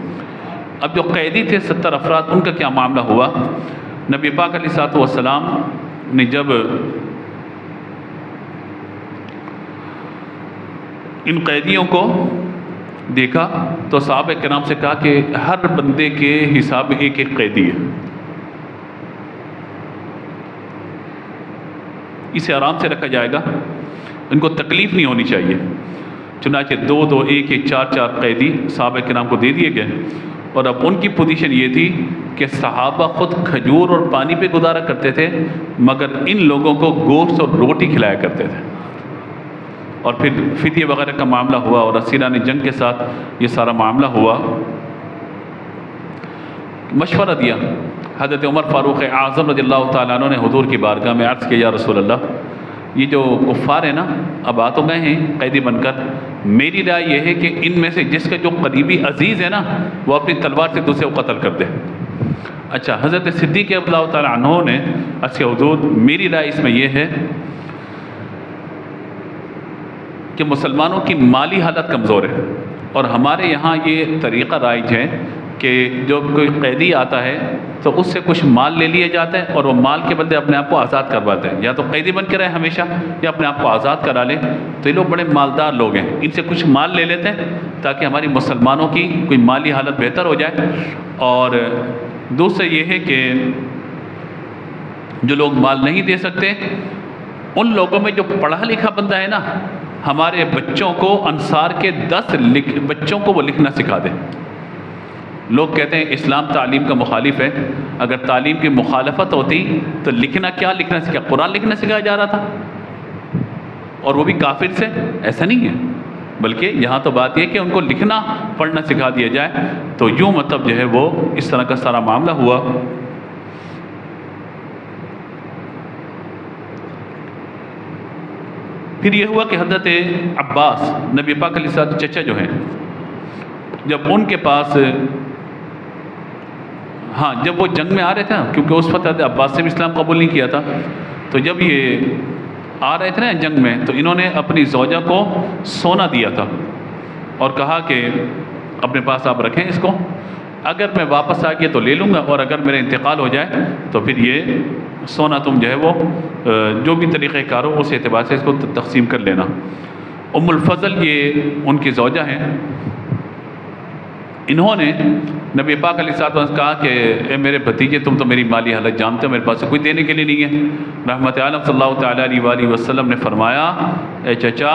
اب جو قیدی تھے 70 افراد، ان کا کیا معاملہ ہوا؟ نبی پاک علیہ الصلوۃ والسلام نے جب ان قیدیوں کو دیکھا تو صحابہ کرام سے کہا کہ ہر بندے کے حساب ایک ایک قیدی ہے، اسے آرام سے رکھا جائے گا، ان کو تکلیف نہیں ہونی چاہیے۔ چنانچہ 2-2 1-1 4-4 قیدی صحابہ کرام کو دے دیے گئے، اور اب ان کی پوزیشن یہ تھی کہ صحابہ خود کھجور اور پانی پہ گزارا کرتے تھے، مگر ان لوگوں کو گوشت اور روٹی کھلایا کرتے تھے۔ اور پھر فدیہ وغیرہ کا معاملہ ہوا اور اسیران جنگ کے ساتھ یہ سارا معاملہ ہوا۔ مشورہ دیا حضرت عمر فاروق اعظم رضی اللہ تعالیٰ عنہ نے حضور کی بارگاہ میں عرض کیا، یا رسول اللہ یہ جو کفار ہیں نا اب آ تو گئے ہیں قیدی بن کر، میری رائے یہ ہے کہ ان میں سے جس کا جو قریبی عزیز ہے نا وہ اپنی تلوار سے دوسرے کو قتل کر دے۔ اچھا، حضرت صدیق رضی اللہ تعالیٰ عنہ نے عرض کیا حضور میری رائے اس میں یہ ہے کہ مسلمانوں کی مالی حالت کمزور ہے، اور ہمارے یہاں یہ طریقہ رائج ہے کہ جو کوئی قیدی آتا ہے تو اس سے کچھ مال لے لیا جاتا ہے اور وہ مال کے بدلے اپنے آپ کو آزاد کرواتے ہیں، یا تو قیدی بن کے رہے ہمیشہ یا اپنے آپ کو آزاد کرا لیں۔ تو یہ لوگ بڑے مالدار لوگ ہیں، ان سے کچھ مال لے لیتے ہیں تاکہ ہماری مسلمانوں کی کوئی مالی حالت بہتر ہو جائے۔ اور دوسرا یہ ہے کہ جو لوگ مال نہیں دے سکتے ان لوگوں میں جو پڑھا لکھا بندہ ہے نا، ہمارے بچوں کو انصار کے 10 بچوں کو وہ لکھنا سکھا دیں۔ لوگ کہتے ہیں اسلام تعلیم کا مخالف ہے، اگر تعلیم کی مخالفت ہوتی تو لکھنا کیا لکھنا سکھا، قرآن لکھنا سکھایا جا رہا تھا، اور وہ بھی کافر سے؟ ایسا نہیں ہے، بلکہ یہاں تو بات یہ کہ ان کو لکھنا پڑھنا سکھا دیا جائے۔ تو یوں مطلب جو ہے وہ اس طرح کا سارا معاملہ ہوا۔ پھر یہ ہوا کہ حضرت عباس نبی پاک علیہ السلام چچا جو ہیں، جب ان کے پاس جب وہ جنگ میں آ رہے تھے نا، کیونکہ اس وقت حضرت عباس سے بھی اسلام قبول نہیں کیا تھا، تو جب یہ آ رہے تھے نا جنگ میں، تو انہوں نے اپنی زوجہ کو سونا دیا تھا اور کہا کہ اپنے پاس آپ رکھیں اس کو، اگر میں واپس آ گیا تو لے لوں گا، اور اگر میرا انتقال ہو جائے تو پھر یہ سونا تم جو ہے وہ جو بھی طریقہ کار ہو اس اعتبار سے اس کو تقسیم کر لینا۔ ام الفضل یہ ان کی زوجہ ہیں، انہوں نے نبی پاک علیہ الصلوۃ والسلام کہا کہ اے میرے بھتیجے، تم تو میری مالی حالت جانتے ہو، میرے پاس کوئی دینے کے لیے نہیں ہے۔ رحمت عالم صلی اللہ تعالیٰ علیہ وآلہ وسلم نے فرمایا، اے چچا،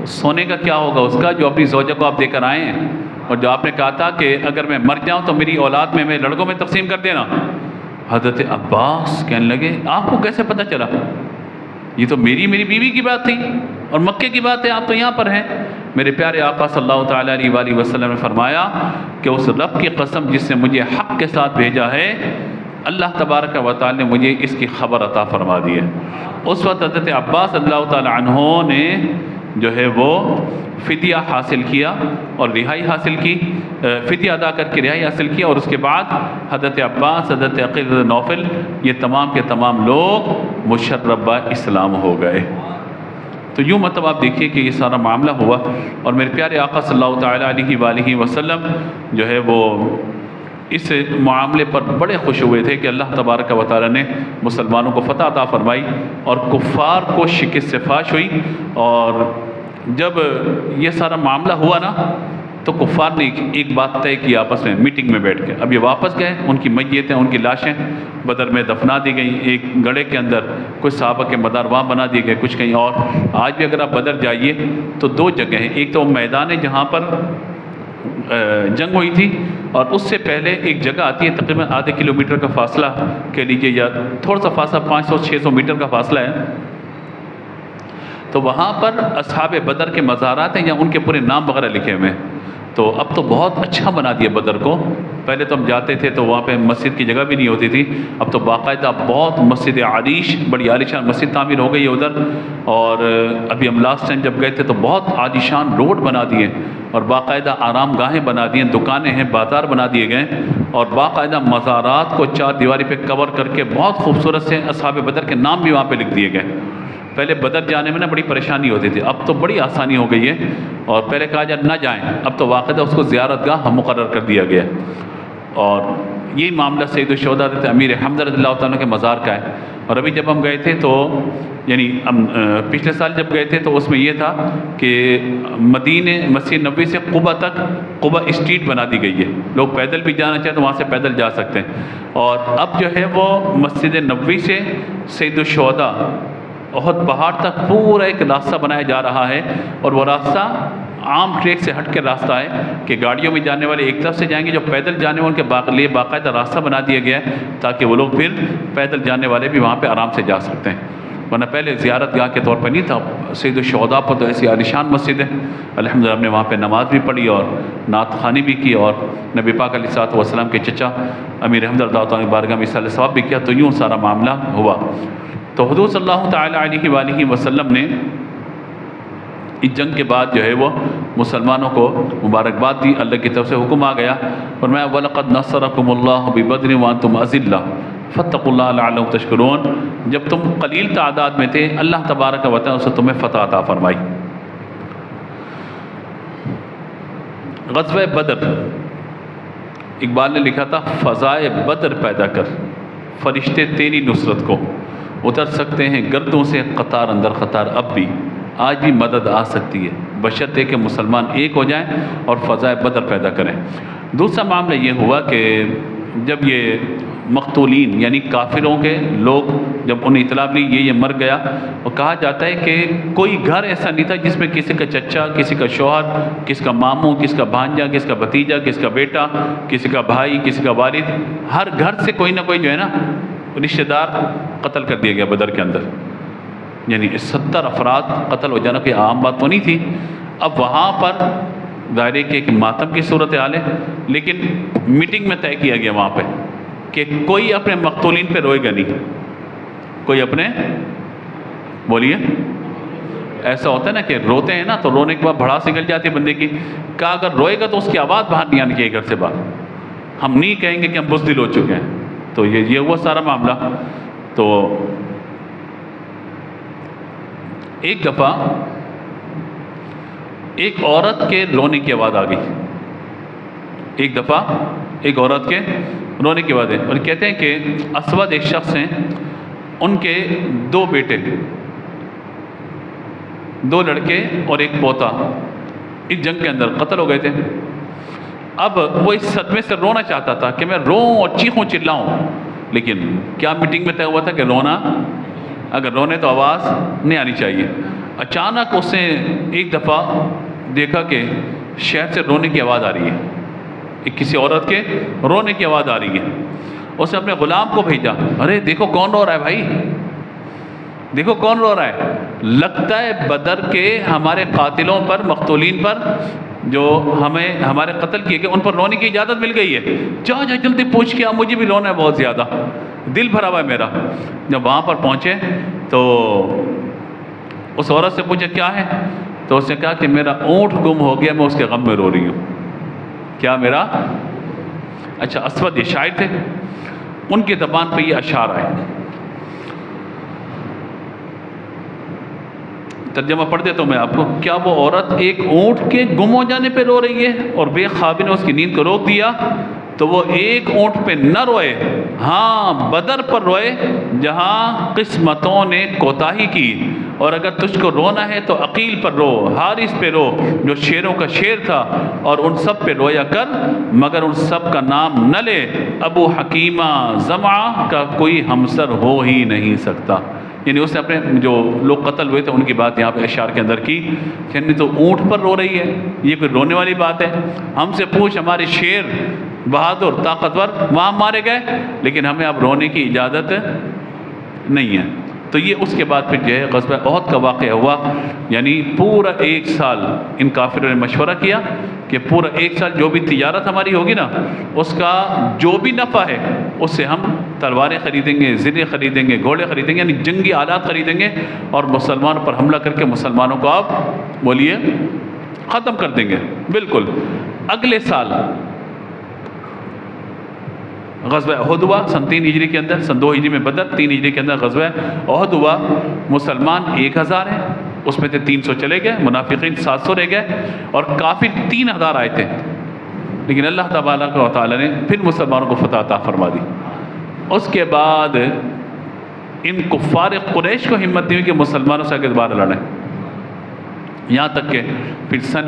سونے کا کیا ہوگا اس کا جو اپنی زوجہ کو آپ دے کر آئے ہیں، اور جو آپ نے کہا تھا کہ اگر میں مر جاؤں تو میری اولاد میں میرے لڑکوں میں تقسیم کر دینا۔ حضرت عباس کہنے لگے، آپ کو کیسے پتہ چلا؟ یہ تو میری بیوی کی بات تھی اور مکے کی بات ہے، آپ تو یہاں پر ہیں۔ میرے پیارے آقا صلی اللہ تعالیٰ علیہ وآلہ وسلم نے فرمایا کہ اس رب کی قسم جس نے مجھے حق کے ساتھ بھیجا ہے، اللہ تبارک و تعالی نے مجھے اس کی خبر عطا فرما دی ہے۔ اس وقت حضرت عباس اللہ تعالیٰ عنہ نے جو ہے وہ فدیہ حاصل کیا اور رہائی حاصل کی، فدیہ ادا کر کے رہائی حاصل کیا، اور اس کے بعد حضرت عباس، حضرت عقیل، حضرت نوفل، یہ تمام کے تمام لوگ مشرب اسلام ہو گئے۔ تو یوں مطلب آپ دیکھیے کہ یہ سارا معاملہ ہوا، اور میرے پیارے آقا صلی اللہ تعالیٰ علیہ وآلہ وسلم جو ہے وہ اس معاملے پر بڑے خوش ہوئے تھے کہ اللہ تبارک و تعالیٰ نے مسلمانوں کو فتح عطا فرمائی اور کفار کو شکست سے فاش ہوئی۔ اور جب یہ سارا معاملہ ہوا نا، تو کفار نے ایک بات طے کی آپس میں میٹنگ میں بیٹھ کے، اب یہ واپس گئے، ان کی میتیں، ان کی لاشیں بدر میں دفنا دی گئیں ایک گڑھے کے اندر، کچھ صحابہ کے مدار وہاں بنا دیے گئے، کچھ کہیں اور۔ آج بھی اگر آپ بدر جائیے تو دو جگہ ہیں، ایک تو میدان ہے جہاں پر جنگ ہوئی تھی، اور اس سے پہلے ایک جگہ آتی ہے تقریباً آدھے کلومیٹر کا فاصلہ کہہ لیجیے، یا تھوڑا سا فاصلہ 500-600 میٹر کا فاصلہ ہے، تو وہاں پر اصحاب بدر کے مزارات ہیں یا ان کے پورے نام وغیرہ لکھے ہوئے ہیں۔ تو اب تو بہت اچھا بنا دیا بدر کو، پہلے تو ہم جاتے تھے تو وہاں پہ مسجد کی جگہ بھی نہیں ہوتی تھی، اب تو باقاعدہ بہت مسجد عریش، بڑی عالیشان مسجد تعمیر ہو گئی ہے ادھر، اور ابھی ہم لاسٹ ٹائم جب گئے تھے تو بہت عالیشان روڈ بنا دیے اور باقاعدہ آرام گاہیں بنا دی ہیں، دکانیں ہیں، بازار بنا دیے گئے، اور باقاعدہ مزارات کو چار دیواری پہ کور کر کے بہت خوبصورت سے اصحاب بدر کے نام بھی وہاں پہ لکھ دیے گئے۔ پہلے بدر جانے میں نا بڑی پریشانی ہوتی تھی، اب تو بڑی آسانی ہو گئی ہے، اور پہلے کہا جائے نہ جائیں، اب تو واقعہ اس کو زیارت گاہ مقرر کر دیا گیا۔ اور یہی معاملہ سید الشہداء حضرت امیر حمزہ رضی اللہ تعالیٰ کے مزار کا ہے۔ اور ابھی جب ہم گئے تھے تو یعنی پچھلے سال جب گئے تھے تو اس میں یہ تھا کہ مدینہ مسجد نبوی سے قبا تک قبا اسٹریٹ بنا دی گئی ہے، لوگ پیدل بھی جانا چاہیں تو وہاں سے پیدل جا سکتے ہیں۔ اور اب جو ہے وہ مسجد نبوی سے سید الشہداء احد پہاڑ تک پورا ایک راستہ بنایا جا رہا ہے، اور وہ راستہ عام ٹریک سے ہٹ کے راستہ ہے کہ گاڑیوں میں جانے والے ایک طرف سے جائیں گے، جو پیدل جانے والے ان کے لیے باقاعدہ راستہ بنا دیا گیا ہے تاکہ وہ لوگ پھر پیدل جانے والے بھی وہاں پہ آرام سے جا سکتے ہیں، ورنہ پہلے زیارت گاہ کے طور پر نہیں تھا۔ سید الشہداء پر تو ایسی عالیشان مسجد ہے، الحمدللہ ہم نے وہاں پہ نماز بھی پڑھی اور نعت خوانی بھی کی، اور نبی پاک علیہ الصلوۃ والسلام کے چچا امیر حمزہ رضی اللہ تعالیٰ کی بارگاہ میں اصالہ ثواب بھی کیا، تو یوں سارا معاملہ ہوا۔ تو حضور صلی اللہ تعالیٰ علیہ وآلہ وسلم نے اس جنگ کے بعد جو ہے وہ مسلمانوں کو مبارکباد دی، اللہ کی طرف سے حکم آ گیا، فرمایا وَلَقَدْ نَصَّرَكُمُ اللَّهُ بِبَدْرٍ وَأَنْتُمْ أَذِلَّةٌ فَاتَّقُوا اللَّهَ لَعَلَّكُمْ تَشْكُرُونَ، جب تم قلیل تعداد میں تھے اللہ تبارک و تعالیٰ سے تمہیں فتح عطا فرمائی۔ غزوہ بدر، اقبال نے لکھا تھا فضائے بدر پیدا کر، فرشتے تیری نصرت کو اتر سکتے ہیں گردوں سے قطار اندر قطار، اب بھی آج بھی مدد آ سکتی ہے بشرطے کہ مسلمان ایک ہو جائیں اور فضائے بدر پیدا کریں۔ دوسرا معاملہ یہ ہوا کہ جب یہ مقتولین یعنی کافروں کے لوگ جب انہیں اطلاع ملی یہ مر گیا، اور کہا جاتا ہے کہ کوئی گھر ایسا نہیں تھا جس میں کسی کا چچا، کسی کا شوہر، کس کا ماموں، کس کا بھانجا، کس کا بھتیجا، کس کا بیٹا، کسی کا بھائی، کسی کا والد، ہر گھر سے کوئی نہ کوئی جو ہے نا رشتہ دار قتل کر دیا گیا بدر کے اندر، یعنی 70 افراد قتل ہو جانا کوئی عام بات تو نہیں تھی۔ اب وہاں پر دائرے کے ایک ماتم کی صورتحال ہے، لیکن میٹنگ میں طے کیا گیا وہاں پہ کہ کوئی اپنے مقتولین پہ روئے گا نہیں، کوئی اپنے بولیے، ایسا ہوتا ہے نا کہ روتے ہیں نا تو رونے کے بعد بھڑاس نکل جاتی ہے بندے کی، کہا اگر روئے گا تو اس کی آواز باہر نہیں آنی چاہیے گھر سے باہر، ہم نہیں کہیں گے کہ ہم بزدل ہو چکے ہیں. تو یہ ہوا سارا معاملہ. تو ایک دفعہ ایک عورت کے رونے کی آواز آ گئی. ایک دفعہ ایک عورت کے رونے کی آواز ہے، اور کہتے ہیں کہ اسود ایک شخص ہیں، ان کے 2 بیٹے، 2 لڑکے اور ایک پوتا اس جنگ کے اندر قتل ہو گئے تھے. اب وہ اس صدمے سے رونا چاہتا تھا کہ میں روں اور چیخوں چلاؤں، لیکن کیا میٹنگ میں طے ہوا تھا کہ رونا، اگر رونے تو آواز نہیں آنی چاہیے. اچانک اس نے ایک دفعہ دیکھا کہ شہر سے رونے کی آواز آ رہی ہے، کسی عورت کے رونے کی آواز آ رہی ہے. اس نے اپنے غلام کو بھیجا، ارے دیکھو کون رو رہا ہے بھائی، دیکھو کون رو رہا ہے. لگتا ہے بدر کے ہمارے قاتلوں پر، مقتولین پر، جو ہمارے قتل کیے گئے، ان پر رونے کی اجازت مل گئی ہے. جا جلدی پوچھ کے مجھے بھی رونا ہے بہت زیادہ، دل بھرا ہوا ہے میرا. جب وہاں پر پہنچے تو اس عورت سے پوچھا کیا ہے، تو اس نے کہا کہ میرا اونٹ گم ہو گیا، میں اس کے غم میں رو رہی ہوں. کیا میرا؟ اچھا، اسود یہ شاعر تھے، ان کی زبان پہ یہ اشعار آئے. ترجمہ پڑھ دیتا ہوں میں آپ کو. کیا وہ عورت ایک اونٹ کے گم ہو جانے پہ رو رہی ہے اور بے خوابی نے اس کی نیند کو روک دیا؟ تو وہ ایک اونٹ پہ نہ روئے، ہاں بدر پر روئے جہاں قسمتوں نے کوتاہی کی. اور اگر تجھ کو رونا ہے تو عقیل پر رو، حارث پہ رو جو شیروں کا شیر تھا، اور ان سب پہ رویا کر، مگر ان سب کا نام نہ لے، ابو حکیمہ زمعہ کا کوئی ہمسر ہو ہی نہیں سکتا. یعنی اس نے اپنے جو لوگ قتل ہوئے تھے ان کی بات یہاں پہ اشعار کے اندر کی. یعنی تو اونٹ پر رو رہی ہے، یہ کوئی رونے والی بات ہے؟ ہم سے پوچھ، ہمارے شیر بہادر طاقتور وہاں مارے گئے، لیکن ہمیں اب رونے کی اجازت نہیں ہے. تو یہ اس کے بعد پھر جو ہے غزوہ احد کا واقعہ ہوا. یعنی پورا 1 سال ان کافروں نے مشورہ کیا کہ پورا 1 سال جو بھی تجارت ہماری ہوگی نا، اس کا جو بھی نفع ہے اس سے ہم تلواریں خریدیں گے، زرے خریدیں گے، گھوڑے خریدیں گے، یعنی جنگی آلات خریدیں گے، اور مسلمانوں پر حملہ کر کے مسلمانوں کو آپ بولیے ختم کر دیں گے. بالکل. اگلے سال غزوہ احد ہوا سن 3 ہجری کے اندر، سن 2 ہجری میں بدر، 3 ہجری کے اندر غزوہ احد ہوا. مسلمان 1000 ہیں، اس میں سے 300 چلے گئے، منافقین 700 رہ گئے، اور کافر 3000 آئے تھے. لیکن اللہ تبارک و تعالیٰ نے پھر مسلمانوں کو فتح عطا فرما دی. اس کے بعد ان کفار قریش کو ہمت دی ہوئی کہ مسلمانوں سے آگے دوبارہ لڑیں. یہاں تک کہ پھر سن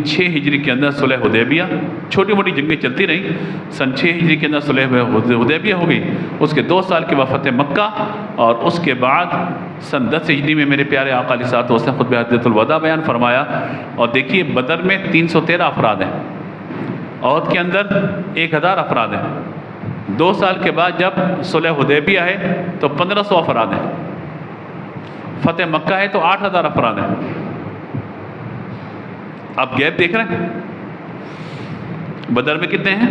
6 ہجری کے اندر صلح حدیبیہ، چھوٹی موٹی جنگیں چلتی رہیں. سن 6 ہجری کے اندر صلح حدیبیہ ہو گئی. اس کے 2 سال کے بعد فتح مکہ، اور اس کے بعد سن 10 ہجری میں میرے پیارے آقا علیہ الصلوۃ والسلام خطبہ حجۃ الوداع بیان فرمایا. اور دیکھیے بدر میں 313 افراد ہیں، احد کے اندر 1000 افراد ہیں. 2 سال کے بعد جب صلح حدیبیہ ہے تو 1500 افراد ہیں. فتح مکہ ہے تو 8000 افراد ہیں. آپ گیپ دیکھ رہے ہیں؟ بدر میں کتنے ہیں؟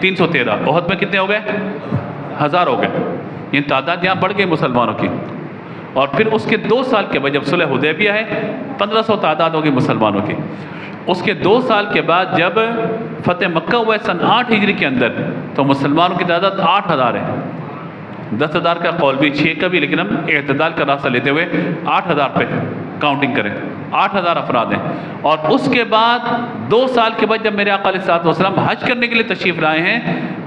313. احد میں کتنے ہو گئے؟ 1000 ہو گئے. یہ تعداد یہاں بڑھ گئی مسلمانوں کی. اور پھر اس کے 2 سال کے بعد جب صلح حدیبیہ ہے 1500 تعداد ہو گئی مسلمانوں کی. اس کے 2 سال کے بعد جب فتح مکہ ہوا ہے سن 8 ہجری کے اندر تو مسلمانوں کی تعداد 8000 ہے. 10,000 کا قول بھی 6 کا بھی، لیکن ہم اعتدال کا راستہ لیتے ہوئے 8000 پہ کاؤنٹنگ کریں. 8000 افراد ہیں. اور اس کے بعد 2 سال کے بعد جب میرے آقا علیہ الصلوۃ والسلام حج کرنے کے لیے تشریف لائے ہیں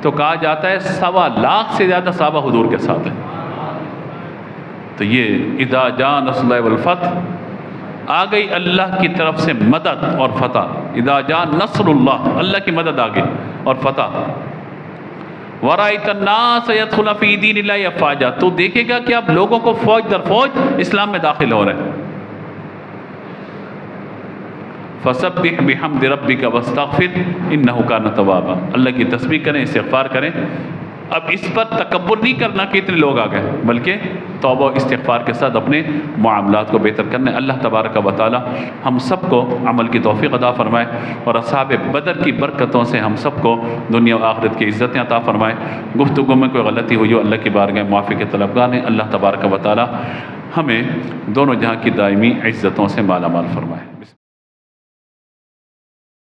تو کہا جاتا ہے 1.25 لاکھ سے زیادہ صحابہ حضور کے ساتھ ہیں. تو یہ اذا جاء نصر اللہ والفتح، آ گئی اللہ کی طرف سے مدد اور فتح. اذا جاء نصر اللہ، اللہ کی مدد آ گئی اور فتح. وَرَأَيْتَ النَّاسَ يَدْخُلُونَ فِي دِينِ اللَّهِ أَفْوَاجًا، تو دیکھے گا کہ اب لوگوں کو فوج در فوج اسلام میں داخل ہو رہے ہیں. فَسَبِّحْ بِحَمْدِ رَبِّكَ وَاسْتَغْفِرْ إِنَّهُ كَانَ تَوَّابًا. اللہ کی تسبیح کریں، استغفار کریں. اب اس پر تکبر نہیں کرنا کہ اتنے لوگ آ گئے، بلکہ توبہ و استغفار کے ساتھ اپنے معاملات کو بہتر کرنا. اللہ تبارک و تعالی ہم سب کو عمل کی توفیق عطا فرمائے، اور اصحاب بدر کی برکتوں سے ہم سب کو دنیا و آخرت کی عزتیں عطا فرمائے. گفتگو میں کوئی غلطی ہوئی ہو اللہ کی بارگاہ معافی کے طلبگار ہیں. اللہ تبارک و تعالی ہمیں دونوں جہاں کی دائمی عزتوں سے مالا مال فرمائے۔